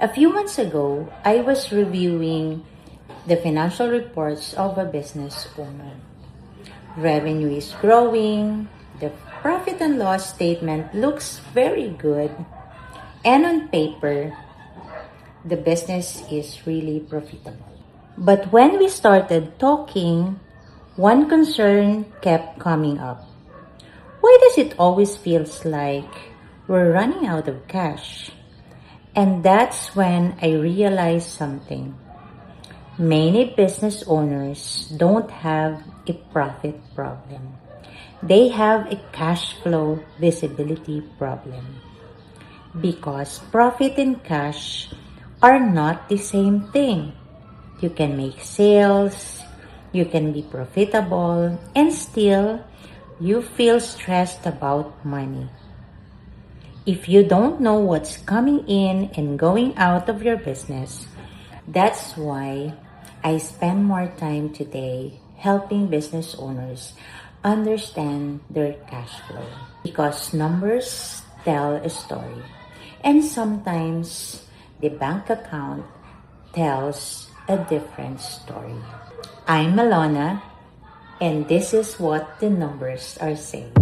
A few months ago, I was reviewing the financial reports of a business owner. Revenue is growing, the profit and loss statement looks very good, and on paper, the business is really profitable. But when we started talking, one concern kept coming up. Why does it always feels like we're running out of cash? And that's when I realized something. Many business owners don't have a profit problem. They have a cash flow visibility problem. Because profit and cash are not the same thing. You can make sales, you can be profitable, and still you feel stressed about money. If you don't know what's coming in and going out of your business, that's why I spend more time today helping business owners understand their cash flow. Because numbers tell a story. And sometimes the bank account tells a different story. I'm Malona, and this is what the numbers are saying.